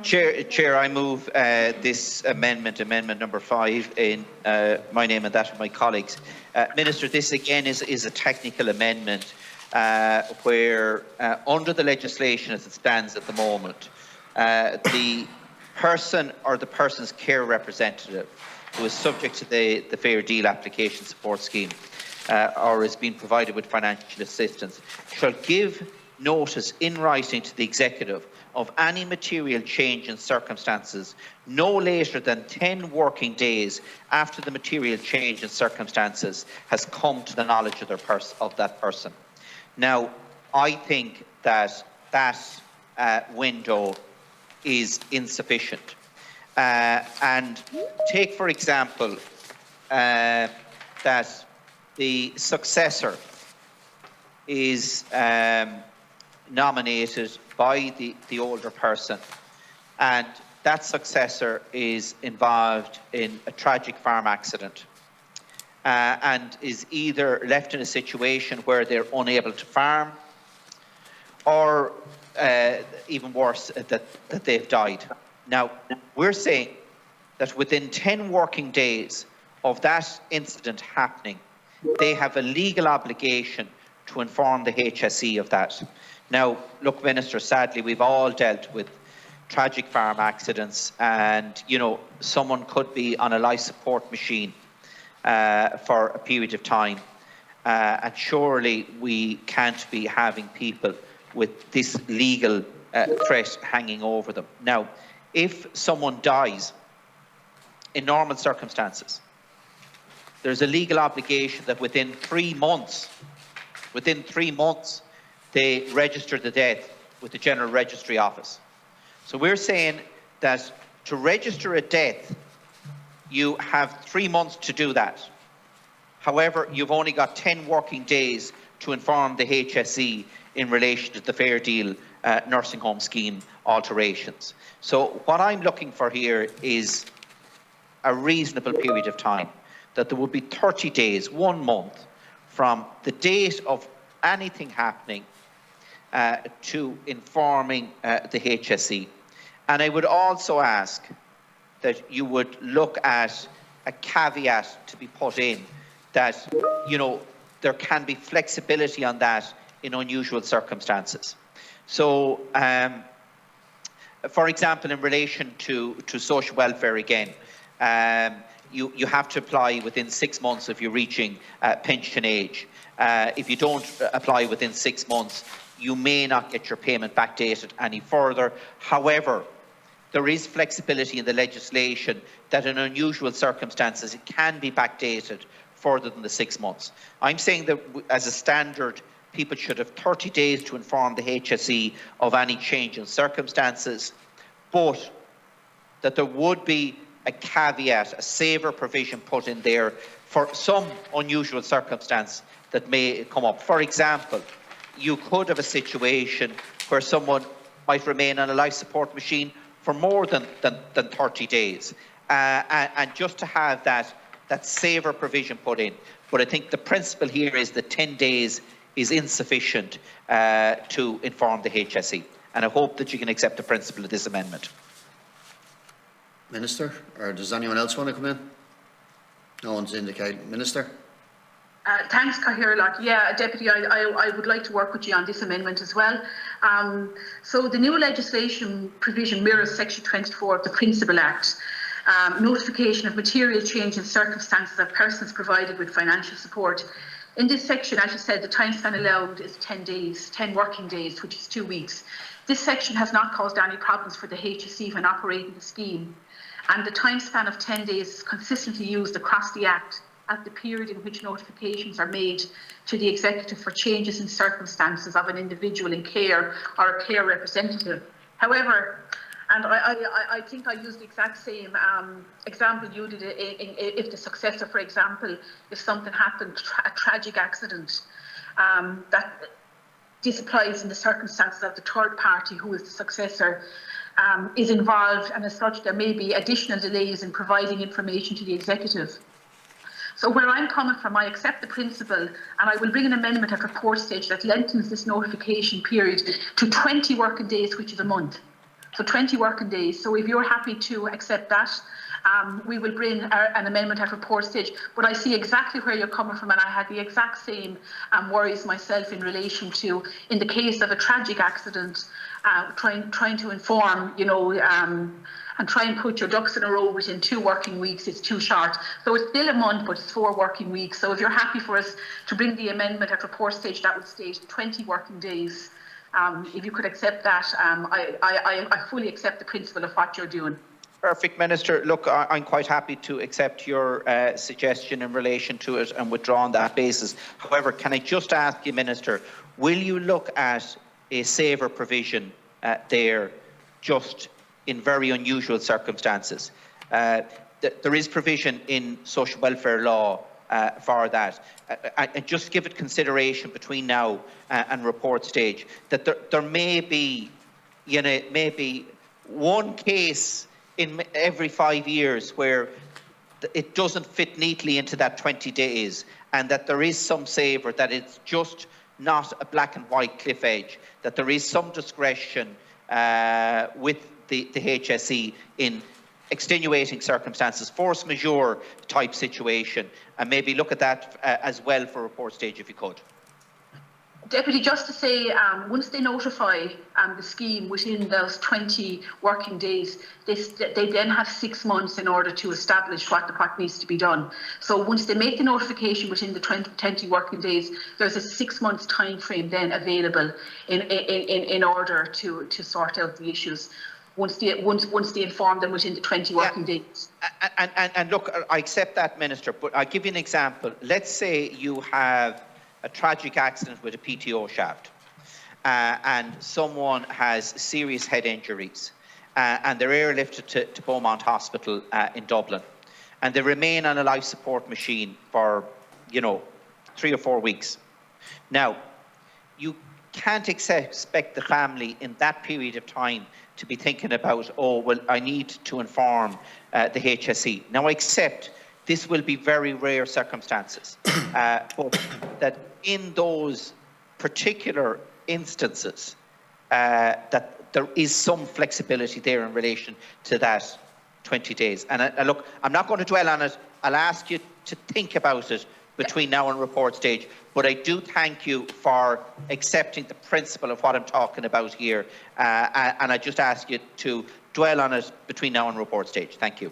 Chair, I move this amendment number 5, in my name and that of my colleagues. Minister, this again is a technical amendment where, under the legislation as it stands at the moment, the person or the person's care representative who is subject to the Fair Deal application support scheme or is being provided with financial assistance shall give notice in writing to the executive of any material change in circumstances no later than 10 working days after the material change in circumstances has come to the knowledge of that person. Now, I think that window is insufficient. And take, for example, that the successor is nominated by the older person, and that successor is involved in a tragic farm accident and is either left in a situation where they're unable to farm or even worse, that they've died. Now, we're saying that within 10 working days of that incident happening, they have a legal obligation to inform the HSE of that. Now, look, Minister, sadly, we've all dealt with tragic farm accidents, and, you know, someone could be on a life support machine for a period of time. And surely we can't be having people with this legal threat hanging over them. Now, if someone dies in normal circumstances, there's a legal obligation that within 3 months, they register the death with the General Registry Office. So we're saying that to register a death, you have 3 months to do that. However, you've only got 10 working days to inform the HSE in relation to the Fair Deal nursing home scheme alterations. So what I'm looking for here is a reasonable period of time, that there would be 30 days, 1 month, from the date of anything happening to informing the HSE. And I would also ask that you would look at a caveat to be put in that, you know, there can be flexibility on that in unusual circumstances. So, for example, in relation to social welfare again, you have to apply within 6 months if you're reaching pension age. If you don't apply within 6 months, you may not get your payment backdated any further. However, there is flexibility in the legislation that in unusual circumstances it can be backdated further than the 6 months. I'm saying that as a standard, people should have 30 days to inform the HSE of any change in circumstances, but that there would be a caveat, a saver provision put in there for some unusual circumstance that may come up. For example, you could have a situation where someone might remain on a life support machine for more than 30 days. And just to have that saver provision put in. But I think the principle here is that 10 days is insufficient to inform the HSE. And I hope that you can accept the principle of this amendment. Minister, or does anyone else want to come in? No one's indicated. Minister? Thanks, Cathaoirleach. Yeah, Deputy, I would like to work with you on this amendment as well. So the new legislation provision mirrors Section 24 of the Principal Act. Notification of material change in circumstances of persons provided with financial support. In this section, as you said, the time span allowed is 10 days, 10 working days, which is 2 weeks. This section has not caused any problems for the HSE when operating the scheme, and the time span of 10 days is consistently used across the Act at the period in which notifications are made to the executive for changes in circumstances of an individual in care or a care representative. However, and I think I used the exact same example you did if the successor, for example, if something happened, a tragic accident, that this applies in the circumstances of the third party who is the successor is involved, and as such there may be additional delays in providing information to the executive. So where I'm coming from, I accept the principle, and I will bring an amendment at report stage that lengthens this notification period to 20 working days, which is a month. So 20 working days. So if you're happy to accept that, we will bring an amendment at report stage. But I see exactly where you're coming from, and I had the exact same worries myself in relation to, in the case of a tragic accident, trying to inform, you know, and try and put your ducks in a row within 2 working weeks. It's too short. So it's still a month, but it's 4 working weeks. So if you're happy for us to bring the amendment at report stage, that would state 20 working days. If you could accept that, I fully accept the principle of what you're doing. Perfect, Minister. Look, I'm quite happy to accept your suggestion in relation to it and withdraw on that basis. However, can I just ask you, Minister, will you look at a saver provision there, just in very unusual circumstances? There is provision in social welfare law for that. And just give it consideration between now and report stage, that there may be, you know, maybe one case in every 5 years where it doesn't fit neatly into that 20 days, and that there is some saver, that it's just not a black and white cliff edge, that there is some discretion with the HSE in extenuating circumstances, force majeure type situation, and maybe look at that as well for report stage if you could. Deputy, just to say, once they notify the scheme within those 20 working days, they then have 6 months in order to establish what needs to be done. So once they make the notification within the 20 working days, there's a 6 months time frame then available in order to sort out the issues. Once they inform them within the 20 working days. And look, I accept that, Minister, but I'll give you an example. Let's say you have a tragic accident with a PTO shaft and someone has serious head injuries and they're airlifted to Beaumont Hospital in Dublin, and they remain on a life support machine for, you know, 3 or 4 weeks. Now, you can't expect the family in that period of time to be thinking about, oh, well, I need to inform the HSE. Now, I accept this will be very rare circumstances, but that in those particular instances, that there is some flexibility there in relation to that 20 days. And look, I'm not going to dwell on it. I'll ask you to think about it between now and report stage, but I do thank you for accepting the principle of what I'm talking about here, and I just ask you to dwell on it between now and report stage. Thank you.